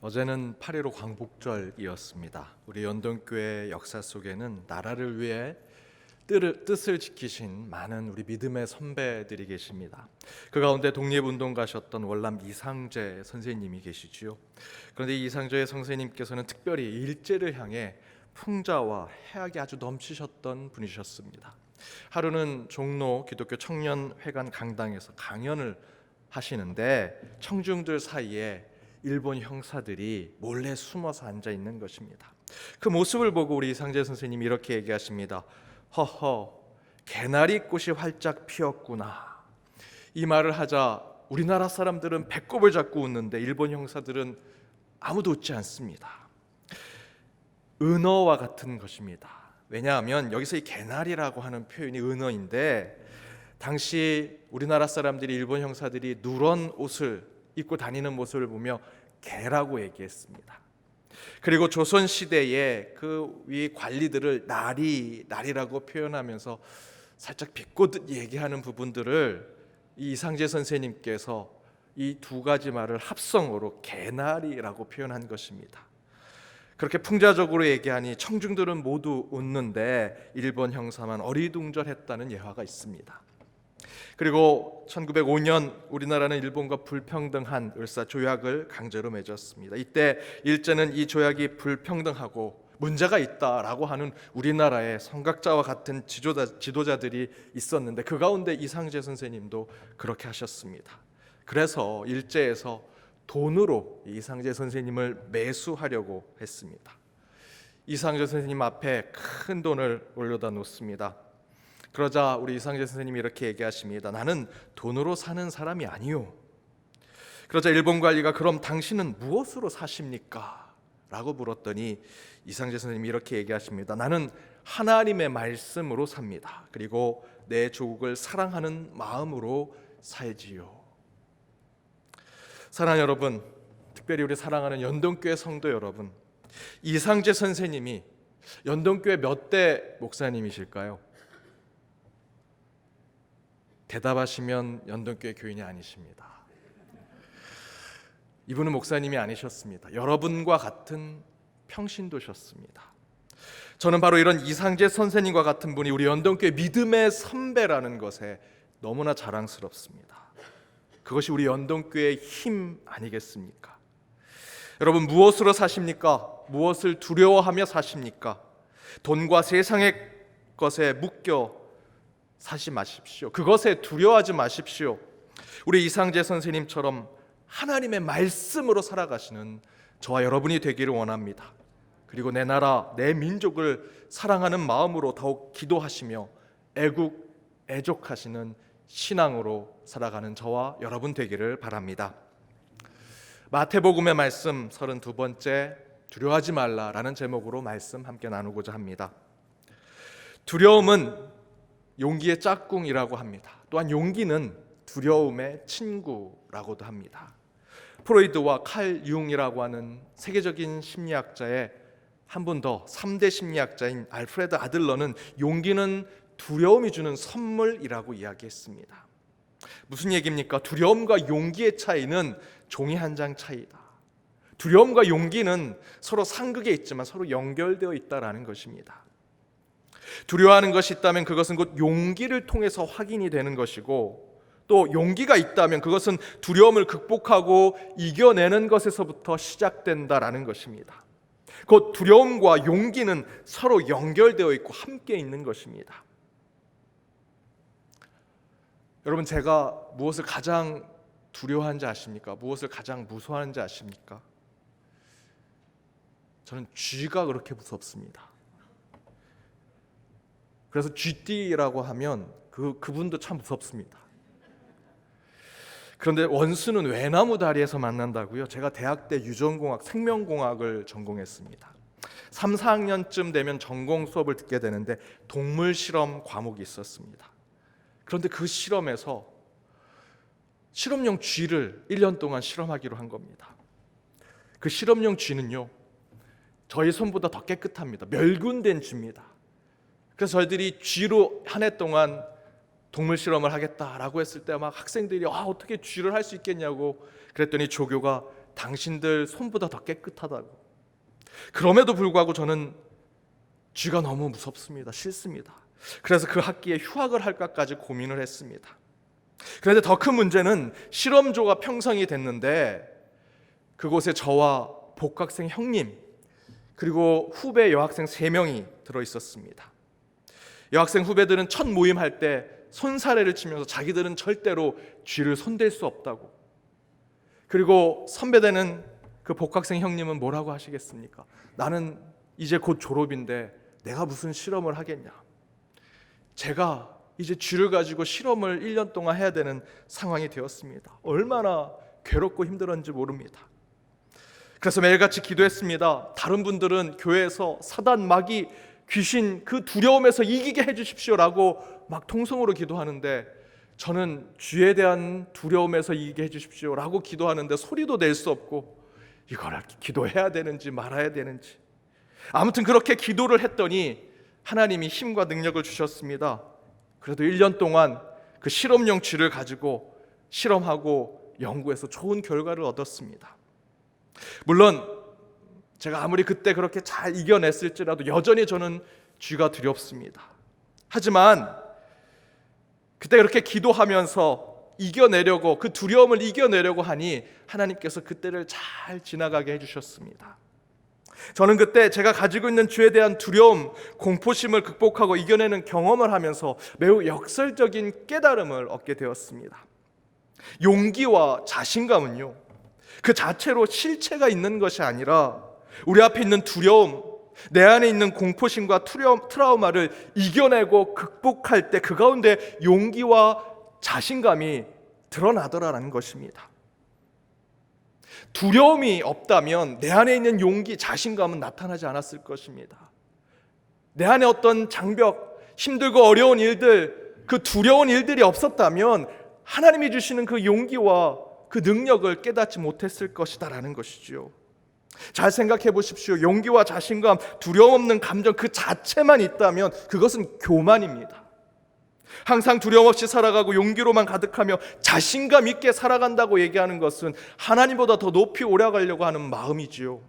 어제는 8.15 광복절이었습니다. 우리 연동교회 역사 속에는 나라를 위해 뜻을 지키신 많은 우리 믿음의 선배들이 계십니다. 그 가운데 독립운동가셨던 월남 이상재 선생님이 계시지요. 그런데 이상재 선생님께서는 특별히 일제를 향해 풍자와 해악이 아주 넘치셨던 분이셨습니다. 하루는 종로 기독교 청년회관 강당에서 강연을 하시는데 청중들 사이에 일본 형사들이 몰래 숨어서 앉아 있는 것입니다. 그 모습을 보고 우리 이상재 선생님이 이렇게 얘기하십니다. 허허, 개나리 꽃이 활짝 피었구나. 이 말을 하자 우리나라 사람들은 배꼽을 잡고 웃는데 일본 형사들은 아무도 웃지 않습니다. 은어와 같은 것입니다. 왜냐하면 여기서 이 개나리라고 하는 표현이 은어인데, 당시 우리나라 사람들이 일본 형사들이 누런 옷을 입고 다니는 모습을 보며 개라고 얘기했습니다. 그리고 조선 시대에 그 위 관리들을 나리라고 표현하면서 살짝 비꼬듯 얘기하는 부분들을 이 이상재 선생님께서 이 두 가지 말을 합성어로 개나리라고 표현한 것입니다. 그렇게 풍자적으로 얘기하니 청중들은 모두 웃는데 일본 형사만 어리둥절했다는 예화가 있습니다. 그리고 1905년 우리나라는 일본과 불평등한 을사조약을 강제로 맺었습니다. 이때 일제는 이 조약이 불평등하고 문제가 있다라고 하는 우리나라의 선각자와 같은 지도자들이 있었는데 그 가운데 이상재 선생님도 그렇게 하셨습니다. 그래서 일제에서 돈으로 이상재 선생님을 매수하려고 했습니다. 이상재 선생님 앞에 큰 돈을 올려다 놓습니다. 그러자 우리 이상재 선생님이 이렇게 얘기하십니다. 나는 돈으로 사는 사람이 아니요. 그러자 일본 관리가 그럼 당신은 무엇으로 사십니까? 라고 물었더니 이상재 선생님이 이렇게 얘기하십니다. 나는 하나님의 말씀으로 삽니다. 그리고 내 조국을 사랑하는 마음으로 살지요. 사랑하는 여러분, 특별히 우리 사랑하는 연동교회 성도 여러분, 이상재 선생님이 연동교회 몇 대 목사님이실까요? 대답하시면 연동교회 교인이 아니십니다. 이분은 목사님이 아니셨습니다. 여러분과 같은 평신도셨습니다. 저는 바로 이런 이상재 선생님과 같은 분이 우리 연동교회 믿음의 선배라는 것에 너무나 자랑스럽습니다. 그것이 우리 연동교회의 힘 아니겠습니까? 여러분, 무엇으로 사십니까? 무엇을 두려워하며 사십니까? 돈과 세상의 것에 묶여 사지 마십시오. 그것에 두려워하지 마십시오. 우리 이상재 선생님처럼 하나님의 말씀으로 살아가시는 저와 여러분이 되기를 원합니다. 그리고 내 나라, 내 민족을 사랑하는 마음으로 더욱 기도하시며 애국애족하시는 신앙으로 살아가는 저와 여러분 되기를 바랍니다. 마태복음의 말씀 32번째, 두려워하지 말라라는 제목으로 말씀 함께 나누고자 합니다. 두려움은 용기의 짝꿍이라고 합니다. 또한 용기는 두려움의 친구라고도 합니다. 프로이드와 칼 융이라고 하는 세계적인 심리학자의 한 분 더 3대 심리학자인 알프레드 아들러는 용기는 두려움이 주는 선물이라고 이야기했습니다. 무슨 얘기입니까? 두려움과 용기의 차이는 종이 한 장 차이다. 두려움과 용기는 서로 상극에 있지만 서로 연결되어 있다라는 것입니다. 두려워하는 것이 있다면 그것은 곧 용기를 통해서 확인이 되는 것이고, 또 용기가 있다면 그것은 두려움을 극복하고 이겨내는 것에서부터 시작된다라는 것입니다. 곧 두려움과 용기는 서로 연결되어 있고 함께 있는 것입니다. 여러분, 제가 무엇을 가장 두려워하는지 아십니까? 무엇을 가장 무서워하는지 아십니까? 저는 쥐가 그렇게 무섭습니다. 그래서 쥐띠라고 하면 그분도 참 무섭습니다. 그런데 원수는 외나무 다리에서 만난다고요? 제가 대학 때 유전공학, 생명공학을 전공했습니다. 3, 4학년쯤 되면 전공 수업을 듣게 되는데 동물 실험 과목이 있었습니다. 그런데 그 실험에서 실험용 쥐를 1년 동안 실험하기로 한 겁니다. 그 실험용 쥐는요, 저희 손보다 더 깨끗합니다. 멸균된 쥐입니다. 그래서 저희들이 쥐로 한 해 동안 동물 실험을 하겠다라고 했을 때 막 학생들이 어떻게 쥐를 할 수 있겠냐고 그랬더니 조교가 당신들 손보다 더 깨끗하다고. 그럼에도 불구하고 저는 쥐가 너무 무섭습니다. 싫습니다. 그래서 그 학기에 휴학을 할까까지 고민을 했습니다. 그런데 더 큰 문제는 실험조가 편성이 됐는데 그곳에 저와 복학생 형님 그리고 후배 여학생 3명이 들어있었습니다. 여학생 후배들은 첫 모임할 때 손사래를 치면서 자기들은 절대로 쥐를 손댈 수 없다고. 그리고 선배되는 그 복학생 형님은 뭐라고 하시겠습니까? 나는 이제 곧 졸업인데 내가 무슨 실험을 하겠냐. 제가 이제 쥐를 가지고 실험을 1년 동안 해야 되는 상황이 되었습니다. 얼마나 괴롭고 힘들었는지 모릅니다. 그래서 매일같이 기도했습니다. 다른 분들은 교회에서 사단, 마귀, 귀신 그 두려움에서 이기게 해주십시오라고 막 통성으로 기도하는데 저는 쥐에 대한 두려움에서 이기게 해주십시오라고 기도하는데 소리도 낼 수 없고 이걸 기도해야 되는지 말아야 되는지 아무튼 그렇게 기도를 했더니 하나님이 힘과 능력을 주셨습니다. 그래도 1년 동안 그 실험용 쥐를 가지고 실험하고 연구해서 좋은 결과를 얻었습니다. 물론 제가 아무리 그때 그렇게 잘 이겨냈을지라도 여전히 저는 쥐가 두렵습니다. 하지만 그때 그렇게 기도하면서 이겨내려고 그 두려움을 이겨내려고 하니 하나님께서 그때를 잘 지나가게 해주셨습니다. 저는 그때 제가 가지고 있는 쥐에 대한 두려움, 공포심을 극복하고 이겨내는 경험을 하면서 매우 역설적인 깨달음을 얻게 되었습니다. 용기와 자신감은요, 그 자체로 실체가 있는 것이 아니라 우리 앞에 있는 두려움, 내 안에 있는 공포심과 트라우마를 이겨내고 극복할 때 그 가운데 용기와 자신감이 드러나더라라는 것입니다. 두려움이 없다면 내 안에 있는 용기, 자신감은 나타나지 않았을 것입니다. 내 안에 어떤 장벽, 힘들고 어려운 일들, 그 두려운 일들이 없었다면 하나님이 주시는 그 용기와 그 능력을 깨닫지 못했을 것이다라는 것이죠. 잘 생각해 보십시오. 용기와 자신감, 두려움 없는 감정 그 자체만 있다면 그것은 교만입니다. 항상 두려움 없이 살아가고 용기로만 가득하며 자신감 있게 살아간다고 얘기하는 것은 하나님보다 더 높이 올라가려고 하는 마음이지요.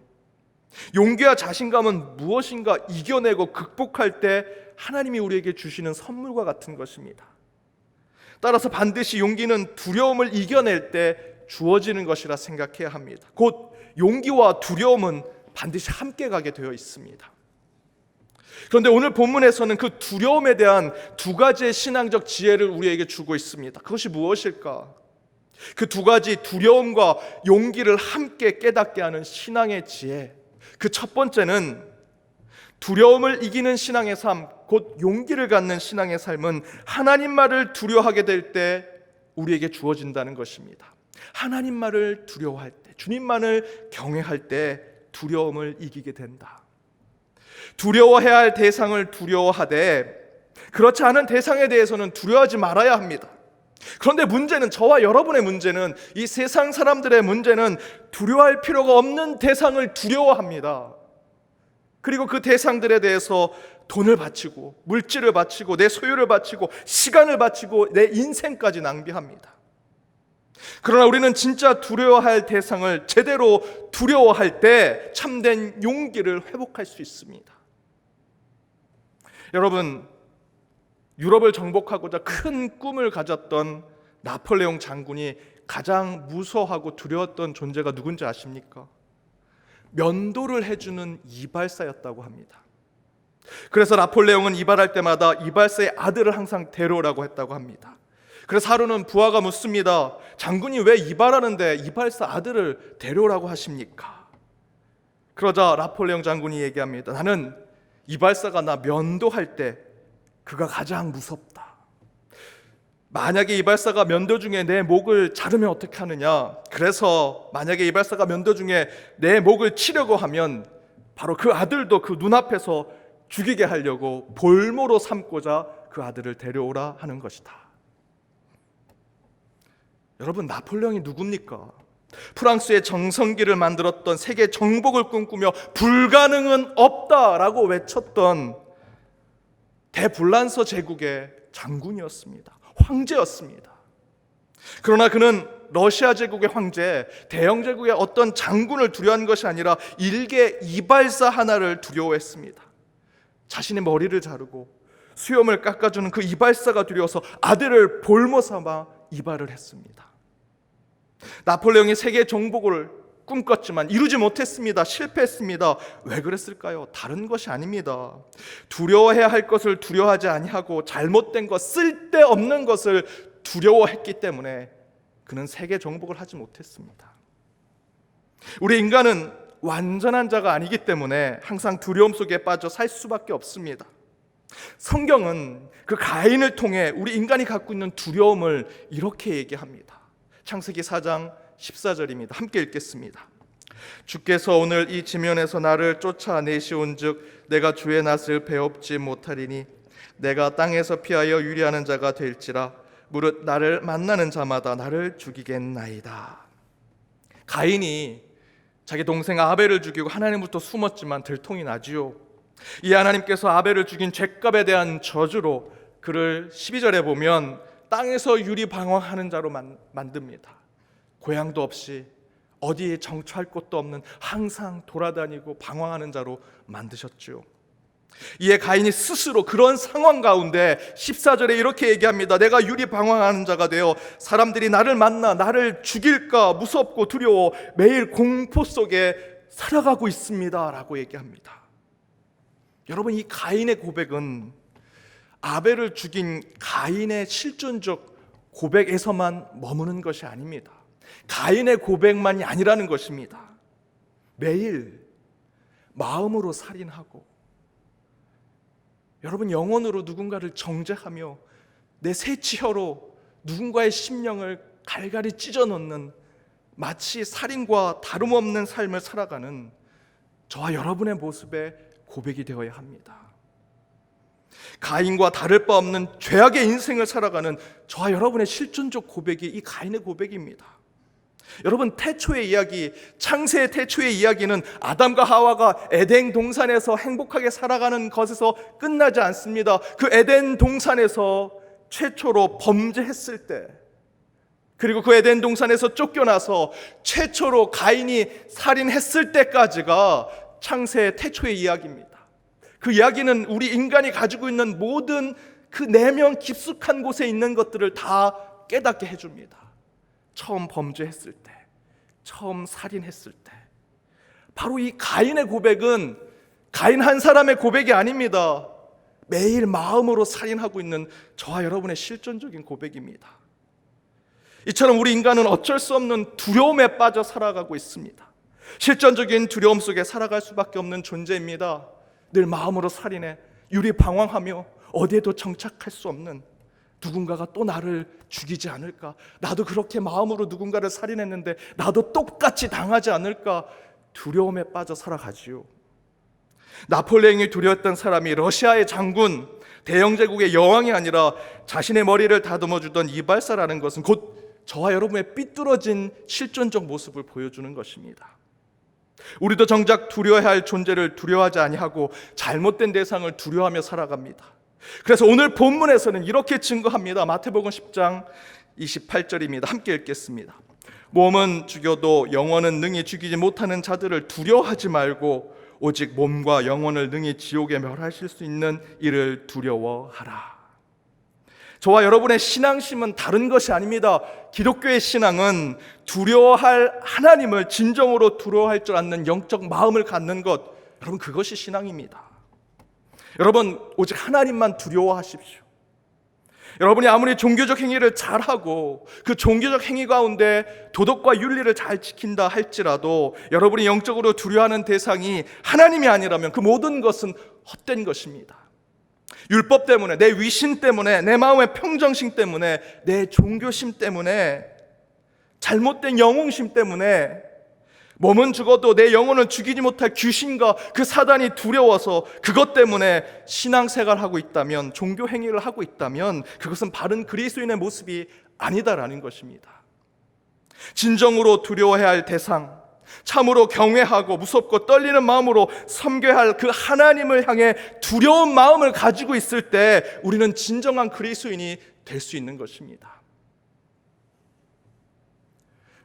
용기와 자신감은 무엇인가 이겨내고 극복할 때 하나님이 우리에게 주시는 선물과 같은 것입니다. 따라서 반드시 용기는 두려움을 이겨낼 때 주어지는 것이라 생각해야 합니다. 곧 용기와 두려움은 반드시 함께 가게 되어 있습니다. 그런데 오늘 본문에서는 그 두려움에 대한 두 가지의 신앙적 지혜를 우리에게 주고 있습니다. 그것이 무엇일까? 그 두 가지 두려움과 용기를 함께 깨닫게 하는 신앙의 지혜. 그 첫 번째는 두려움을 이기는 신앙의 삶, 곧 용기를 갖는 신앙의 삶은 하나님 말을 두려워하게 될 때 우리에게 주어진다는 것입니다. 하나님 말을 두려워할 때, 주님만을 경외할 때 두려움을 이기게 된다. 두려워해야 할 대상을 두려워하되 그렇지 않은 대상에 대해서는 두려워하지 말아야 합니다. 그런데 문제는, 저와 여러분의 문제는, 이 세상 사람들의 문제는 두려워할 필요가 없는 대상을 두려워합니다. 그리고 그 대상들에 대해서 돈을 바치고 물질을 바치고 내 소유를 바치고 시간을 바치고 내 인생까지 낭비합니다. 그러나 우리는 진짜 두려워할 대상을 제대로 두려워할 때 참된 용기를 회복할 수 있습니다. 여러분, 유럽을 정복하고자 큰 꿈을 가졌던 나폴레옹 장군이 가장 무서워하고 두려웠던 존재가 누군지 아십니까? 면도를 해주는 이발사였다고 합니다. 그래서 나폴레옹은 이발할 때마다 이발사의 아들을 항상 데려오라고 했다고 합니다. 그래서 하루는 부하가 묻습니다. 장군이 왜 이발하는데 이발사 아들을 데려오라고 하십니까? 그러자 나폴레옹 장군이 얘기합니다. 나는 이발사가 나 면도할 때 그가 가장 무섭다. 만약에 이발사가 면도 중에 내 목을 자르면 어떻게 하느냐? 그래서 만약에 이발사가 면도 중에 내 목을 치려고 하면 바로 그 아들도 그 눈앞에서 죽이게 하려고 볼모로 삼고자 그 아들을 데려오라 하는 것이다. 여러분, 나폴레옹이 누굽니까? 프랑스의 정성기를 만들었던, 세계 정복을 꿈꾸며 불가능은 없다라고 외쳤던 대불란서 제국의 장군이었습니다. 황제였습니다. 그러나 그는 러시아 제국의 황제, 대영 제국의 어떤 장군을 두려워한 것이 아니라 일개 이발사 하나를 두려워했습니다. 자신의 머리를 자르고 수염을 깎아주는 그 이발사가 두려워서 아들을 볼모 삼아 이발을 했습니다. 나폴레옹이 세계 정복을 꿈꿨지만 이루지 못했습니다. 실패했습니다. 왜 그랬을까요? 다른 것이 아닙니다. 두려워해야 할 것을 두려워하지 아니하고 잘못된 것, 쓸데없는 것을 두려워했기 때문에 그는 세계 정복을 하지 못했습니다. 우리 인간은 완전한 자가 아니기 때문에 항상 두려움 속에 빠져 살 수밖에 없습니다. 성경은 그 가인을 통해 우리 인간이 갖고 있는 두려움을 이렇게 얘기합니다. 창세기 4장 14절입니다. 함께 읽겠습니다. 주께서 오늘 이 지면에서 나를 쫓아내시온즉 내가 주의 낯을 배웁지 못하리니 내가 땅에서 피하여 유리하는 자가 될지라 무릇 나를 만나는 자마다 나를 죽이겠나이다. 가인이 자기 동생 아벨을 죽이고 하나님부터 숨었지만 들통이 나지요. 이 하나님께서 아벨을 죽인 죄값에 대한 저주로 그를 12절에 보면 땅에서 유리방황하는 자로 만듭니다. 고향도 없이 어디에 정처할 곳도 없는 항상 돌아다니고 방황하는 자로 만드셨죠. 이에 가인이 스스로 그런 상황 가운데 14절에 이렇게 얘기합니다. 내가 유리방황하는 자가 되어 사람들이 나를 만나 나를 죽일까 무섭고 두려워 매일 공포 속에 살아가고 있습니다 라고 얘기합니다. 여러분, 이 가인의 고백은 아벨을 죽인 가인의 실존적 고백에서만 머무는 것이 아닙니다. 가인의 고백만이 아니라는 것입니다. 매일 마음으로 살인하고 여러분, 영혼으로 누군가를 정죄하며 내 새치혀로 누군가의 심령을 갈갈이 찢어놓는 마치 살인과 다름없는 삶을 살아가는 저와 여러분의 모습에 고백이 되어야 합니다. 가인과 다를 바 없는 죄악의 인생을 살아가는 저와 여러분의 실존적 고백이 이 가인의 고백입니다. 여러분, 태초의 이야기, 창세의 태초의 이야기는 아담과 하와가 에덴 동산에서 행복하게 살아가는 것에서 끝나지 않습니다. 그 에덴 동산에서 최초로 범죄했을 때, 그리고 그 에덴 동산에서 쫓겨나서 최초로 가인이 살인했을 때까지가 창세의 태초의 이야기입니다. 그 이야기는 우리 인간이 가지고 있는 모든 그 내면 깊숙한 곳에 있는 것들을 다 깨닫게 해줍니다. 처음 범죄했을 때, 처음 살인했을 때, 바로 이 가인의 고백은 가인 한 사람의 고백이 아닙니다. 매일 마음으로 살인하고 있는 저와 여러분의 실존적인 고백입니다. 이처럼 우리 인간은 어쩔 수 없는 두려움에 빠져 살아가고 있습니다. 실존적인 두려움 속에 살아갈 수밖에 없는 존재입니다. 늘 마음으로 살인해 유리방황하며 어디에도 정착할 수 없는, 누군가가 또 나를 죽이지 않을까, 나도 그렇게 마음으로 누군가를 살인했는데 나도 똑같이 당하지 않을까 두려움에 빠져 살아가지요. 나폴레옹이 두려웠던 사람이 러시아의 장군, 대영제국의 여왕이 아니라 자신의 머리를 다듬어주던 이발사라는 것은 곧 저와 여러분의 삐뚤어진 실존적 모습을 보여주는 것입니다. 우리도 정작 두려워해야 할 존재를 두려워하지 아니하고 잘못된 대상을 두려워하며 살아갑니다. 그래서 오늘 본문에서는 이렇게 증거합니다. 마태복음 10장 28절입니다. 함께 읽겠습니다. 몸은 죽여도 영혼은 능히 죽이지 못하는 자들을 두려워하지 말고 오직 몸과 영혼을 능히 지옥에 멸하실 수 있는 이를 두려워하라. 저와 여러분의 신앙심은 다른 것이 아닙니다. 기독교의 신앙은 두려워할 하나님을 진정으로 두려워할 줄 아는 영적 마음을 갖는 것, 여러분, 그것이 신앙입니다. 여러분, 오직 하나님만 두려워하십시오. 여러분이 아무리 종교적 행위를 잘하고 그 종교적 행위 가운데 도덕과 윤리를 잘 지킨다 할지라도 여러분이 영적으로 두려워하는 대상이 하나님이 아니라면 그 모든 것은 헛된 것입니다. 율법 때문에, 내 위신 때문에, 내 마음의 평정심 때문에, 내 종교심 때문에, 잘못된 영웅심 때문에 몸은 죽어도 내 영혼을 죽이지 못할 귀신과 그 사단이 두려워서 그것 때문에 신앙생활을 하고 있다면, 종교 행위를 하고 있다면 그것은 바른 그리스도인의 모습이 아니다라는 것입니다. 진정으로 두려워해야 할 대상, 참으로 경외하고 무섭고 떨리는 마음으로 섬겨야 할 그 하나님을 향해 두려운 마음을 가지고 있을 때 우리는 진정한 그리스도인이 될 수 있는 것입니다.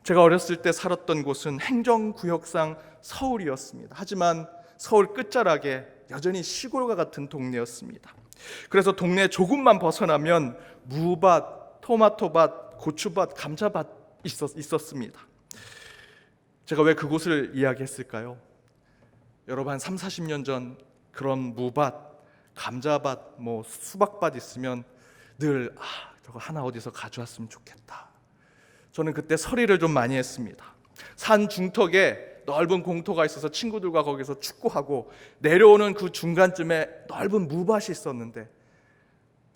제가 어렸을 때 살았던 곳은 행정구역상 서울이었습니다. 하지만 서울 끝자락에 여전히 시골과 같은 동네였습니다. 그래서 동네 조금만 벗어나면 무밭, 토마토밭, 고추밭, 감자밭 있었습니다. 제가 왜 그곳을 이야기했을까요? 여러분 한 3, 40년 전 그런 무밭, 감자밭, 수박밭 있으면 늘 저거 하나 어디서 가져왔으면 좋겠다. 저는 그때 서리를 좀 많이 했습니다. 산 중턱에 넓은 공터가 있어서 친구들과 거기서 축구하고, 내려오는 그 중간쯤에 넓은 무밭이 있었는데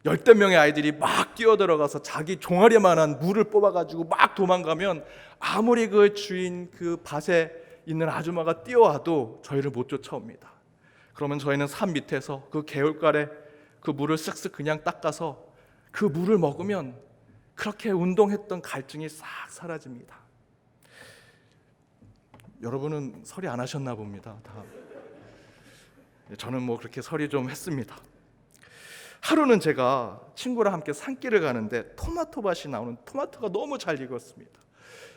열댓 명의 아이들이 막 뛰어들어가서 자기 종아리만한 물을 뽑아가지고 막 도망가면 아무리 그 주인 그 밭에 있는 아줌마가 뛰어와도 저희를 못 쫓아옵니다. 그러면 저희는 산 밑에서 그 개울가에 그 물을 쓱쓱 그냥 닦아서 그 물을 먹으면 그렇게 운동했던 갈증이 싹 사라집니다. 여러분은 서리 안 하셨나 봅니다. 다. 저는 그렇게 서리 좀 했습니다. 하루는 제가 친구랑 함께 산길을 가는데 토마토밭이 나오는 토마토가 너무 잘 익었습니다.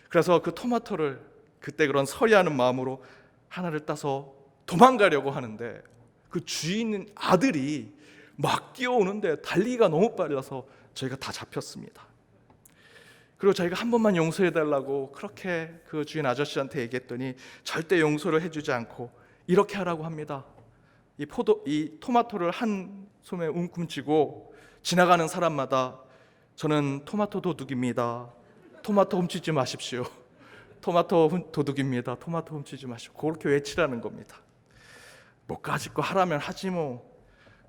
그래서 그 토마토를 그때 그런 서리하는 마음으로 하나를 따서 도망가려고 하는데 그 주인 아들이 막 뛰어오는데 달리기가 너무 빨라서 저희가 다 잡혔습니다. 그리고 저희가 한 번만 용서해달라고 그렇게 그 주인 아저씨한테 얘기했더니 절대 용서를 해주지 않고 이렇게 하라고 합니다. 이 토마토를 한 손에 움큼쥐고 지나가는 사람마다 저는 토마토 도둑입니다. 토마토 훔치지 마십시오. 토마토 도둑입니다. 토마토 훔치지 마십시오. 그렇게 외치라는 겁니다. 뭐까짓 거 하라면 하지 뭐.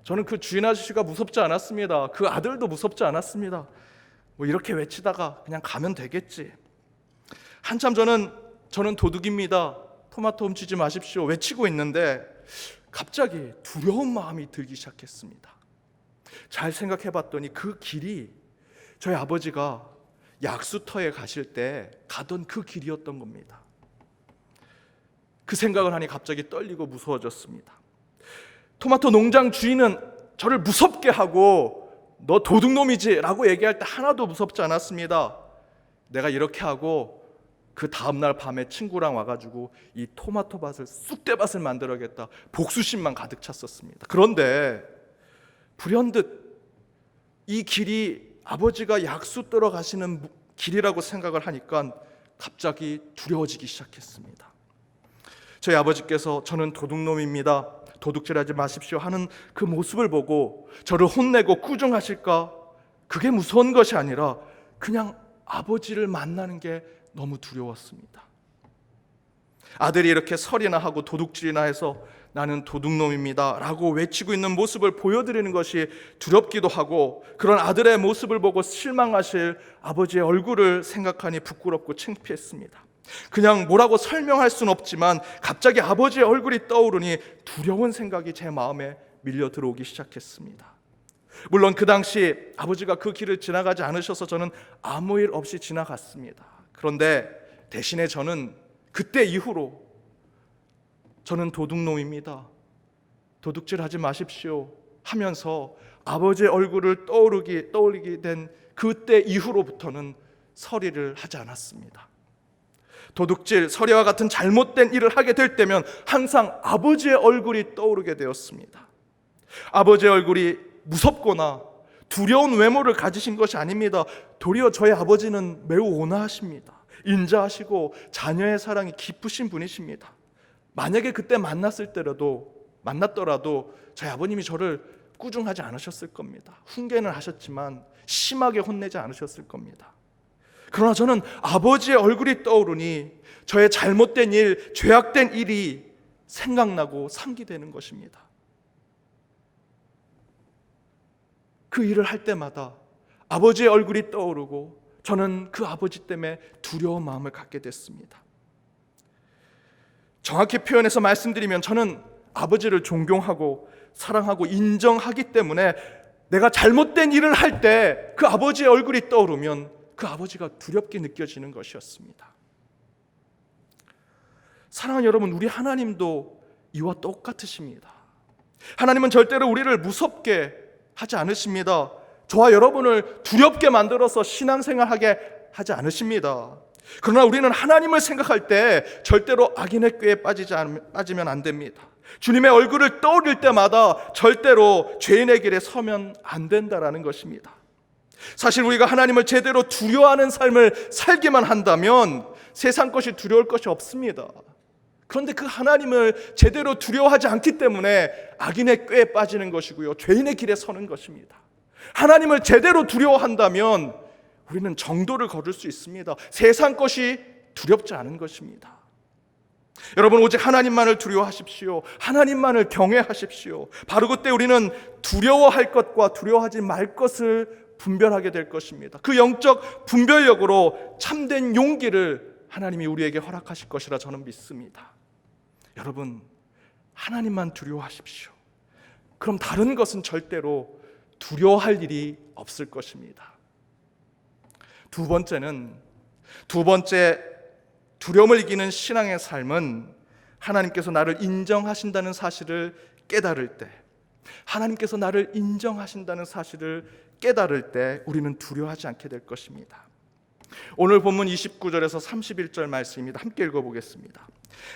저는 그 주인 아저씨가 무섭지 않았습니다. 그 아들도 무섭지 않았습니다. 이렇게 외치다가 그냥 가면 되겠지. 한참 저는 도둑입니다. 토마토 훔치지 마십시오. 외치고 있는데 갑자기 두려운 마음이 들기 시작했습니다. 잘 생각해 봤더니 그 길이 저희 아버지가 약수터에 가실 때 가던 그 길이었던 겁니다. 그 생각을 하니 갑자기 떨리고 무서워졌습니다. 토마토 농장 주인은 저를 무섭게 하고 너 도둑놈이지 라고 얘기할 때 하나도 무섭지 않았습니다. 내가 이렇게 하고 그 다음날 밤에 친구랑 와가지고 이 토마토밭을 쑥대밭을 만들어야겠다, 복수심만 가득 찼었습니다. 그런데 불현듯 이 길이 아버지가 약수 떠러 가시는 길이라고 생각을 하니까 갑자기 두려워지기 시작했습니다. 저희 아버지께서 저는 도둑놈입니다, 도둑질하지 마십시오 하는 그 모습을 보고 저를 혼내고 꾸중하실까? 그게 무서운 것이 아니라 그냥 아버지를 만나는 게 너무 두려웠습니다. 아들이 이렇게 설이나 하고 도둑질이나 해서 나는 도둑놈입니다 라고 외치고 있는 모습을 보여드리는 것이 두렵기도 하고, 그런 아들의 모습을 보고 실망하실 아버지의 얼굴을 생각하니 부끄럽고 창피했습니다. 그냥 뭐라고 설명할 수는 없지만 갑자기 아버지의 얼굴이 떠오르니 두려운 생각이 제 마음에 밀려 들어오기 시작했습니다. 물론 그 당시 아버지가 그 길을 지나가지 않으셔서 저는 아무 일 없이 지나갔습니다. 그런데 대신에 저는 그때 이후로 저는 도둑놈입니다, 도둑질하지 마십시오 하면서 아버지의 얼굴을 떠올리게 된 그때 이후로부터는 서리를 하지 않았습니다. 도둑질, 서리와 같은 잘못된 일을 하게 될 때면 항상 아버지의 얼굴이 떠오르게 되었습니다. 아버지의 얼굴이 무섭거나 두려운 외모를 가지신 것이 아닙니다. 도리어 저희 아버지는 매우 온화하십니다. 인자하시고 자녀의 사랑이 깊으신 분이십니다. 만약에 그때 만났더라도 저희 아버님이 저를 꾸중하지 않으셨을 겁니다. 훈계는 하셨지만 심하게 혼내지 않으셨을 겁니다. 그러나 저는 아버지의 얼굴이 떠오르니 저의 잘못된 일, 죄악된 일이 생각나고 상기되는 것입니다. 그 일을 할 때마다 아버지의 얼굴이 떠오르고 저는 그 아버지 때문에 두려운 마음을 갖게 됐습니다. 정확히 표현해서 말씀드리면 저는 아버지를 존경하고 사랑하고 인정하기 때문에 내가 잘못된 일을 할 때 그 아버지의 얼굴이 떠오르면 그 아버지가 두렵게 느껴지는 것이었습니다. 사랑하는 여러분, 우리 하나님도 이와 똑같으십니다. 하나님은 절대로 우리를 무섭게 하지 않으십니다. 저와 여러분을 두렵게 만들어서 신앙생활하게 하지 않으십니다. 그러나 우리는 하나님을 생각할 때 절대로 악인의 꾀에 빠지면 안 됩니다. 주님의 얼굴을 떠올릴 때마다 절대로 죄인의 길에 서면 안 된다라는 것입니다. 사실 우리가 하나님을 제대로 두려워하는 삶을 살기만 한다면 세상 것이 두려울 것이 없습니다. 그런데 그 하나님을 제대로 두려워하지 않기 때문에 악인의 꾀에 빠지는 것이고요, 죄인의 길에 서는 것입니다. 하나님을 제대로 두려워한다면 우리는 정도를 거둘 수 있습니다. 세상 것이 두렵지 않은 것입니다. 여러분, 오직 하나님만을 두려워하십시오. 하나님만을 경외하십시오. 바로 그때 우리는 두려워할 것과 두려워하지 말 것을 분별하게 될 것입니다. 그 영적 분별력으로 참된 용기를 하나님이 우리에게 허락하실 것이라 저는 믿습니다. 여러분, 하나님만 두려워하십시오. 그럼 다른 것은 절대로 두려워할 일이 없을 것입니다. 두 번째 두려움을 이기는 신앙의 삶은 하나님께서 나를 인정하신다는 사실을 깨달을 때, 하나님께서 나를 인정하신다는 사실을 깨달을 때 우리는 두려워하지 않게 될 것입니다. 오늘 본문 29절에서 31절 말씀입니다. 함께 읽어보겠습니다.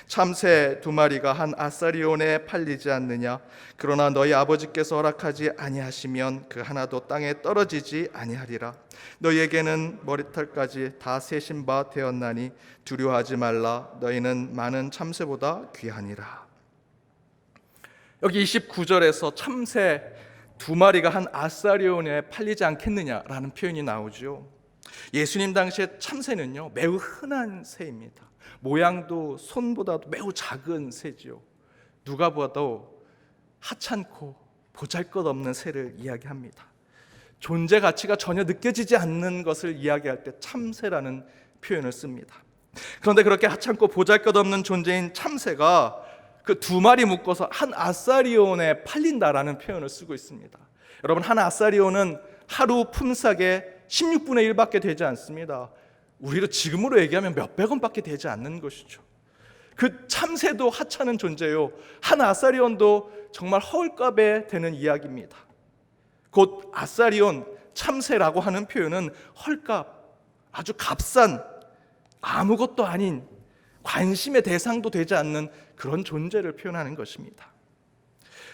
참새 두 마리가 한 아사리온에 팔리지 않느냐? 그러나 너희 아버지께서 허락하지 아니하시면 그 하나도 땅에 떨어지지 아니하리라. 너희에게는 머리털까지 다 세신 바 되었나니 두려워하지 말라. 너희는 많은 참새보다 귀하니라. 여기 29절에서 참새 두 마리가 한 아사리온에 팔리지 않겠느냐라는 표현이 나오죠. 예수님 당시에 참새는요, 매우 흔한 새입니다. 모양도 손보다도 매우 작은 새죠. 누가 봐도 하찮고 보잘것없는 새를 이야기합니다. 존재 가치가 전혀 느껴지지 않는 것을 이야기할 때 참새라는 표현을 씁니다. 그런데 그렇게 하찮고 보잘것없는 존재인 참새가 그 두 마리 묶어서 한 아사리온에 팔린다라는 표현을 쓰고 있습니다. 여러분, 한 아사리온은 하루 품삯의 16분의 1밖에 되지 않습니다. 우리로 지금으로 얘기하면 몇백 원밖에 되지 않는 것이죠. 그 참새도 하찮은 존재요, 한 아사리온도 정말 허울값에 되는 이야기입니다. 곧 아사리온, 참새라고 하는 표현은 헐값, 아주 값싼, 아무것도 아닌, 관심의 대상도 되지 않는 그런 존재를 표현하는 것입니다.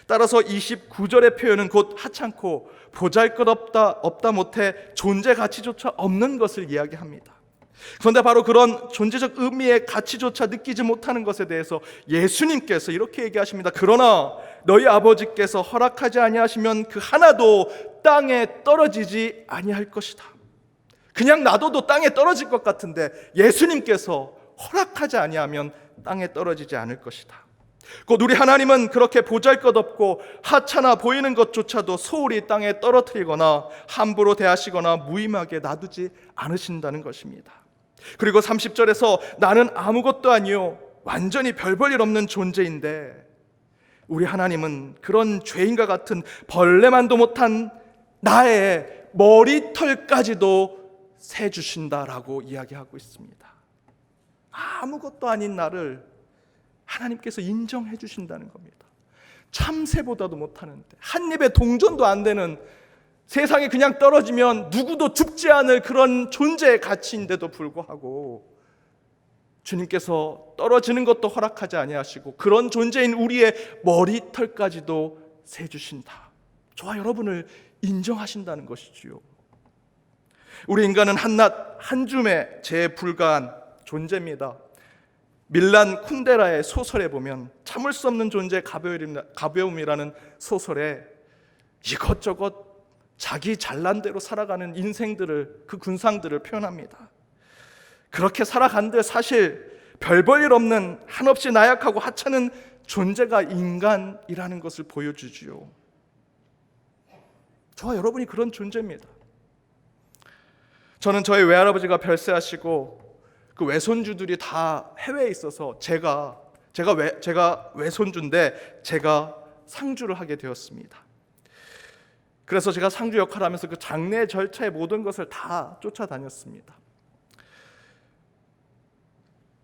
따라서 29절의 표현은 곧 하찮고 보잘것없다 못해 존재 가치조차 없는 것을 이야기합니다. 그런데 바로 그런 존재적 의미의 가치조차 느끼지 못하는 것에 대해서 예수님께서 이렇게 얘기하십니다. 그러나 너희 아버지께서 허락하지 아니하시면 그 하나도 땅에 떨어지지 아니할 것이다. 그냥 놔둬도 땅에 떨어질 것 같은데 예수님께서 허락하지 아니하면 땅에 떨어지지 않을 것이다. 곧 우리 하나님은 그렇게 보잘것없고 하찮아 보이는 것조차도 소홀히 땅에 떨어뜨리거나 함부로 대하시거나 무임하게 놔두지 않으신다는 것입니다. 그리고 30절에서 나는 아무것도 아니요 완전히 별 볼 일 없는 존재인데 우리 하나님은 그런 죄인과 같은 벌레만도 못한 나의 머리털까지도 세주신다라고 이야기하고 있습니다. 아무것도 아닌 나를 하나님께서 인정해 주신다는 겁니다. 참새보다도 못하는데, 한 입에 동전도 안 되는, 세상에 그냥 떨어지면 누구도 죽지 않을 그런 존재의 가치인데도 불구하고 주님께서 떨어지는 것도 허락하지 아니하시고 그런 존재인 우리의 머리털까지도 세주신다. 저와 여러분을 인정하신다는 것이지요. 우리 인간은 한낱 한 줌의 죄에 불과한 존재입니다. 밀란 쿤데라의 소설에 보면 참을 수 없는 존재의 가벼움이라는 소설에 이것저것 자기 잘난 대로 살아가는 인생들을, 그 군상들을 표현합니다. 그렇게 살아간들 사실 별 볼 일 없는 한없이 나약하고 하찮은 존재가 인간이라는 것을 보여주지요. 저와 여러분이 그런 존재입니다. 저는 저희 외할아버지가 별세하시고 그 외손주들이 다 해외에 있어서 제가 외손주인데 제가 상주를 하게 되었습니다. 그래서 제가 상주 역할을 하면서 그 장례 절차의 모든 것을 다 쫓아다녔습니다.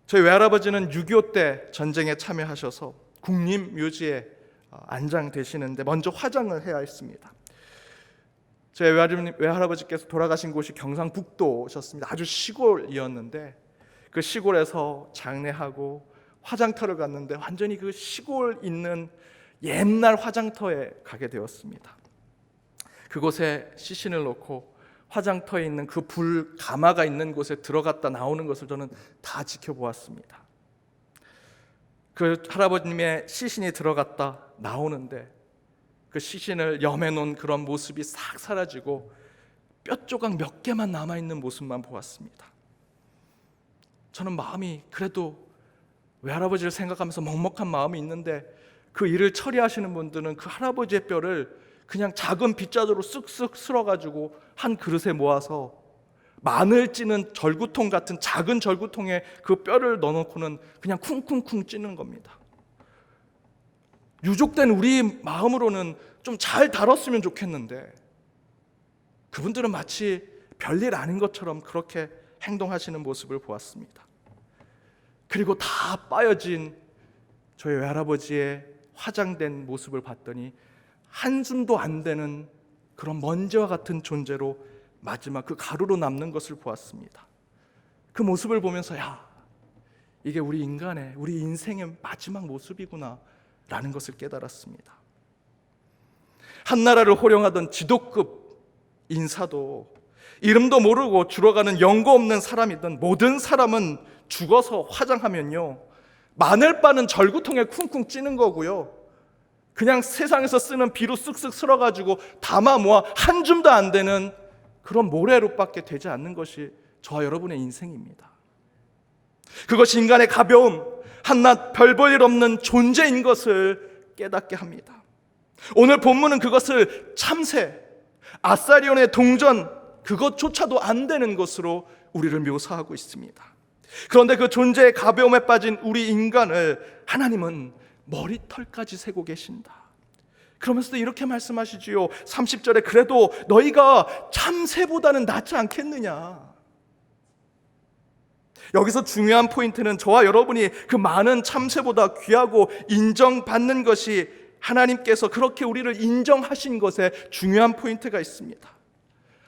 저희 외할아버지는 6.25 때 전쟁에 참여하셔서 국립묘지에 안장되시는데 먼저 화장을 해야 했습니다. 제 외할아버지께서 돌아가신 곳이 경상북도셨습니다. 아주 시골이었는데 그 시골에서 장례하고 화장터를 갔는데 완전히 그 시골 있는 옛날 화장터에 가게 되었습니다. 그곳에 시신을 놓고 화장터에 있는 그 불 가마가 있는 곳에 들어갔다 나오는 것을 저는 다 지켜보았습니다. 그 할아버님의 시신이 들어갔다 나오는데 그 시신을 염해놓은 그런 모습이 싹 사라지고 뼈 조각 몇 개만 남아있는 모습만 보았습니다. 저는 마음이 그래도 외할아버지를 생각하면서 먹먹한 마음이 있는데 그 일을 처리하시는 분들은 그 할아버지의 뼈를 그냥 작은 빗자루로 쓱쓱 쓸어가지고 한 그릇에 모아서 마늘 찌는 절구통 같은 작은 절구통에 그 뼈를 넣어놓고는 그냥 쿵쿵쿵 찌는 겁니다. 유족된 우리 마음으로는 좀 잘 다뤘으면 좋겠는데 그분들은 마치 별일 아닌 것처럼 그렇게 행동하시는 모습을 보았습니다. 그리고 다 빠여진 저희 외할아버지의 화장된 모습을 봤더니 한숨도 안 되는 그런 먼지와 같은 존재로 마지막 그 가루로 남는 것을 보았습니다. 그 모습을 보면서 이게 우리 인간의, 우리 인생의 마지막 모습이구나 라는 것을 깨달았습니다. 한나라를 호령하던 지도급 인사도 이름도 모르고 죽어가는 연고 없는 사람이던 모든 사람은 죽어서 화장하면요 마늘 빠는 절구통에 쿵쿵 찌는 거고요, 그냥 세상에서 쓰는 비로 쓱쓱 쓸어가지고 담아 모아 한 줌도 안 되는 그런 모래로밖에 되지 않는 것이 저와 여러분의 인생입니다. 그것이 인간의 가벼움, 한낱 별 볼 일 없는 존재인 것을 깨닫게 합니다. 오늘 본문은 그것을 참새, 아사리온의 동전 그것조차도 안 되는 것으로 우리를 묘사하고 있습니다. 그런데 그 존재의 가벼움에 빠진 우리 인간을 하나님은 머리털까지 세고 계신다. 그러면서도 이렇게 말씀하시지요. 30절에 그래도 너희가 참새보다는 낫지 않겠느냐. 여기서 중요한 포인트는 저와 여러분이 그 많은 참새보다 귀하고 인정받는 것이 하나님께서 그렇게 우리를 인정하신 것에 중요한 포인트가 있습니다.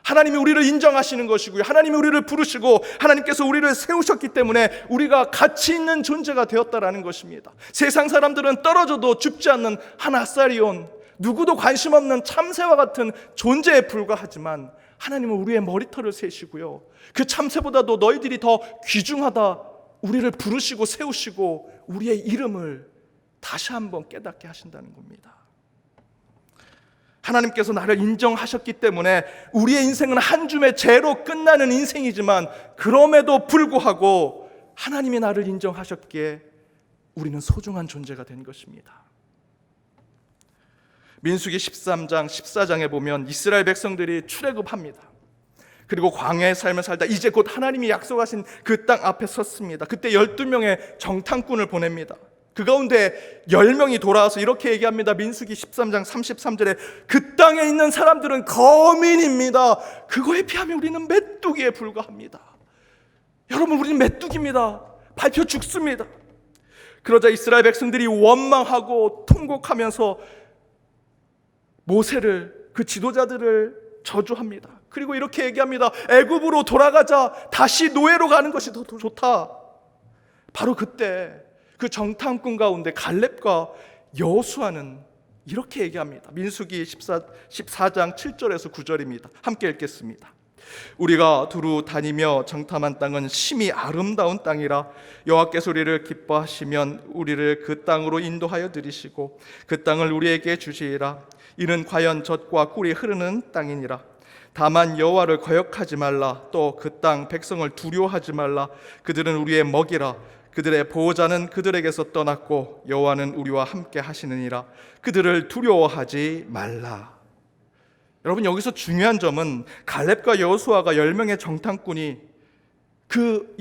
하나님이 우리를 인정하시는 것이고요, 하나님이 우리를 부르시고 하나님께서 우리를 세우셨기 때문에 우리가 가치 있는 존재가 되었다라는 것입니다. 세상 사람들은 떨어져도 죽지 않는 한 아사리온, 누구도 관심 없는 참새와 같은 존재에 불과하지만 하나님은 우리의 머리털을 세시고요, 그 참새보다도 너희들이 더 귀중하다 우리를 부르시고 세우시고 우리의 이름을 다시 한번 깨닫게 하신다는 겁니다. 하나님께서 나를 인정하셨기 때문에 우리의 인생은 한 줌의 죄로 끝나는 인생이지만 그럼에도 불구하고 하나님이 나를 인정하셨기에 우리는 소중한 존재가 된 것입니다. 민수기 13장 14장에 보면 이스라엘 백성들이 출애굽합니다. 그리고 광야의 삶을 살다 이제 곧 하나님이 약속하신 그 땅 앞에 섰습니다. 그때 12명의 정탐꾼을 보냅니다. 그 가운데 10명이 돌아와서 이렇게 얘기합니다. 민수기 13장 33절에 그 땅에 있는 사람들은 거민입니다. 그거에 비하면 우리는 메뚜기에 불과합니다. 여러분, 우리는 메뚜기입니다. 밟혀 죽습니다. 그러자 이스라엘 백성들이 원망하고 통곡하면서 모세를, 그 지도자들을 저주합니다. 그리고 이렇게 얘기합니다. 애굽으로 돌아가자. 다시 노예로 가는 것이 더 좋다. 바로 그때 그 정탐꾼 가운데 갈렙과 여호수아는 이렇게 얘기합니다. 민수기 14장 7절에서 9절입니다. 함께 읽겠습니다. 우리가 두루 다니며 정탐한 땅은 심히 아름다운 땅이라 여호와께서 우리를 기뻐하시면 우리를 그 땅으로 인도하여 들이시고 그 땅을 우리에게 주시리라. 이는 과연 젖과 꿀이 흐르는 땅이니라. 다만 여호와를 거역하지 말라. 또 그 땅 백성을 두려워하지 말라. 그들은 우리의 먹이라. 그들의 보호자는 그들에게서 떠났고 여호와는 우리와 함께 하시느니라. 그들을 두려워하지 말라. 여러분, 여기서 중요한 점은 갈렙과 여호수아가 10명의 정탐꾼이 그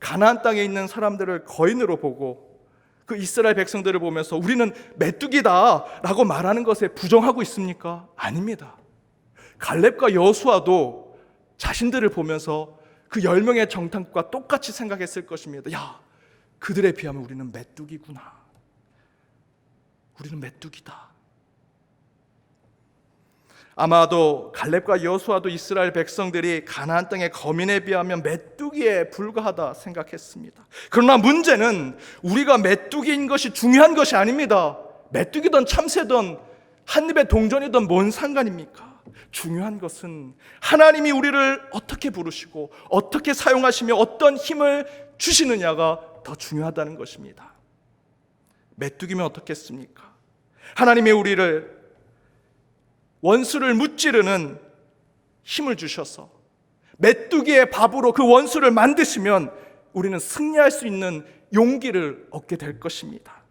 가나안 땅에 있는 사람들을 거인으로 보고 그 이스라엘 백성들을 보면서 우리는 메뚜기다 라고 말하는 것에 부정하고 있습니까? 아닙니다. 갈렙과 여호수아도 자신들을 보면서 그 10명의 정탐꾼과 똑같이 생각했을 것입니다. 그들에 비하면 우리는 메뚜기구나. 우리는 메뚜기다. 아마도 갈렙과 여호수아도 이스라엘 백성들이 가나안 땅의 거민에 비하면 메뚜기에 불과하다 생각했습니다. 그러나 문제는 우리가 메뚜기인 것이 중요한 것이 아닙니다. 메뚜기든 참새든 한 입에 동전이든 뭔 상관입니까? 중요한 것은 하나님이 우리를 어떻게 부르시고 어떻게 사용하시며 어떤 힘을 주시느냐가 더 중요하다는 것입니다. 메뚜기면 어떻겠습니까? 하나님이 우리를 원수를 무찌르는 힘을 주셔서 메뚜기의 밥으로 그 원수를 만드시면 우리는 승리할 수 있는 용기를 얻게 될 것입니다.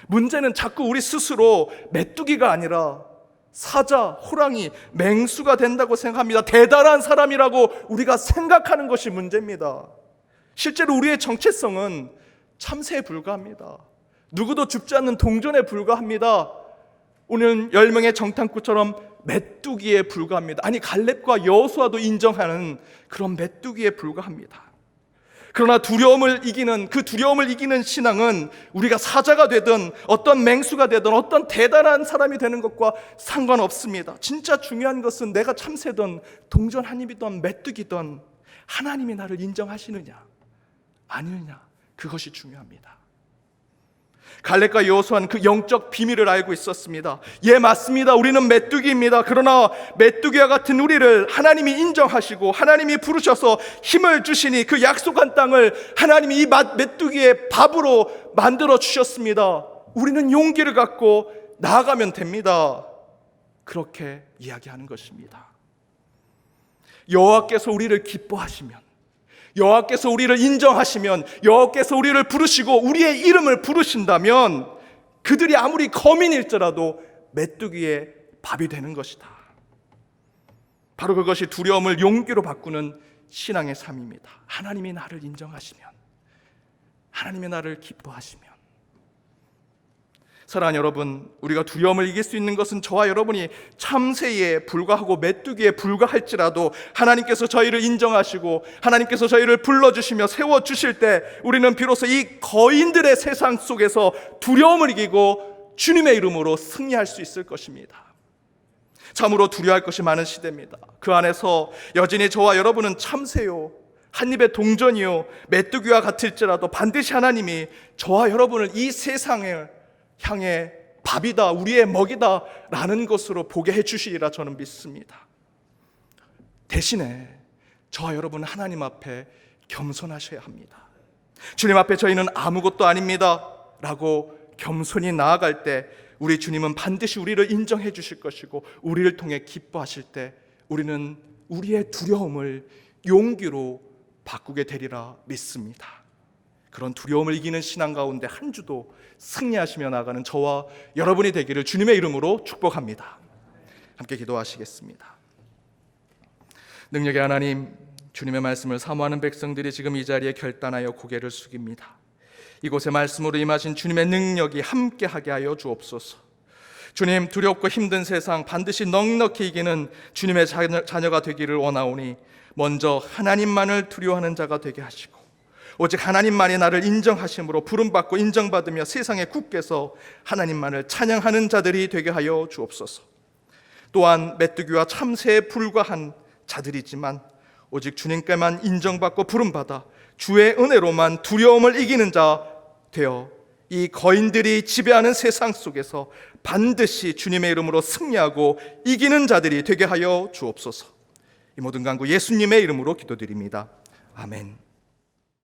문제는 자꾸 우리 스스로 메뚜기가 아니라 사자, 호랑이, 맹수가 된다고 생각합니다. 대단한 사람이라고 우리가 생각하는 것이 문제입니다. 실제로 우리의 정체성은 참새에 불과합니다. 누구도 줍지 않는 동전에 불과합니다. 오늘 10명의 정탐꾼처럼 메뚜기에 불과합니다. 아니, 갈렙과 여호수아도 인정하는 그런 메뚜기에 불과합니다. 그러나 두려움을 이기는 신앙은 우리가 사자가 되든 어떤 맹수가 되든 어떤 대단한 사람이 되는 것과 상관없습니다. 진짜 중요한 것은 내가 참새든 동전 한 입이든 메뚜기든 하나님이 나를 인정하시느냐 아니느냐, 그것이 중요합니다. 갈렙과 여호수아는 그 영적 비밀을 알고 있었습니다. 예, 맞습니다. 우리는 메뚜기입니다. 그러나 메뚜기와 같은 우리를 하나님이 인정하시고 하나님이 부르셔서 힘을 주시니 그 약속한 땅을 하나님이 이 메뚜기의 밥으로 만들어 주셨습니다. 우리는 용기를 갖고 나아가면 됩니다. 그렇게 이야기하는 것입니다. 여호와께서 우리를 기뻐하시면, 여호와께서 우리를 인정하시면, 여호와께서 우리를 부르시고 우리의 이름을 부르신다면 그들이 아무리 거민일지라도 메뚜기의 밥이 되는 것이다. 바로 그것이 두려움을 용기로 바꾸는 신앙의 삶입니다. 하나님이 나를 인정하시면, 하나님이 나를 기뻐하시면. 사랑하는 여러분, 우리가 두려움을 이길 수 있는 것은 저와 여러분이 참새에 불과하고 메뚜기에 불과할지라도 하나님께서 저희를 인정하시고 하나님께서 저희를 불러주시며 세워주실 때 우리는 비로소 이 거인들의 세상 속에서 두려움을 이기고 주님의 이름으로 승리할 수 있을 것입니다. 참으로 두려워할 것이 많은 시대입니다. 그 안에서 여전히 저와 여러분은 참새요, 한 입의 동전이요, 메뚜기와 같을지라도 반드시 하나님이 저와 여러분을 이 세상을 향해 밥이다, 우리의 먹이다 라는 것으로 보게 해주시리라 저는 믿습니다. 대신에 저와 여러분은 하나님 앞에 겸손하셔야 합니다. 주님 앞에 저희는 아무것도 아닙니다 라고 겸손히 나아갈 때 우리 주님은 반드시 우리를 인정해 주실 것이고 우리를 통해 기뻐하실 때 우리는 우리의 두려움을 용기로 바꾸게 되리라 믿습니다. 그런 두려움을 이기는 신앙 가운데 한 주도 승리하시며 나가는 저와 여러분이 되기를 주님의 이름으로 축복합니다. 함께 기도하시겠습니다. 능력의 하나님, 주님의 말씀을 사모하는 백성들이 지금 이 자리에 결단하여 고개를 숙입니다. 이곳에 말씀으로 임하신 주님의 능력이 함께하게 하여 주옵소서. 주님, 두렵고 힘든 세상 반드시 넉넉히 이기는 주님의 자녀가 되기를 원하오니 먼저 하나님만을 두려워하는 자가 되게 하시고 오직 하나님만이 나를 인정하심으로 부름받고 인정받으며 세상에 굳게서 하나님만을 찬양하는 자들이 되게 하여 주옵소서. 또한 메뚜기와 참새에 불과한 자들이지만 오직 주님께만 인정받고 부름받아 주의 은혜로만 두려움을 이기는 자 되어 이 거인들이 지배하는 세상 속에서 반드시 주님의 이름으로 승리하고 이기는 자들이 되게 하여 주옵소서. 이 모든 간구 예수님의 이름으로 기도드립니다. 아멘.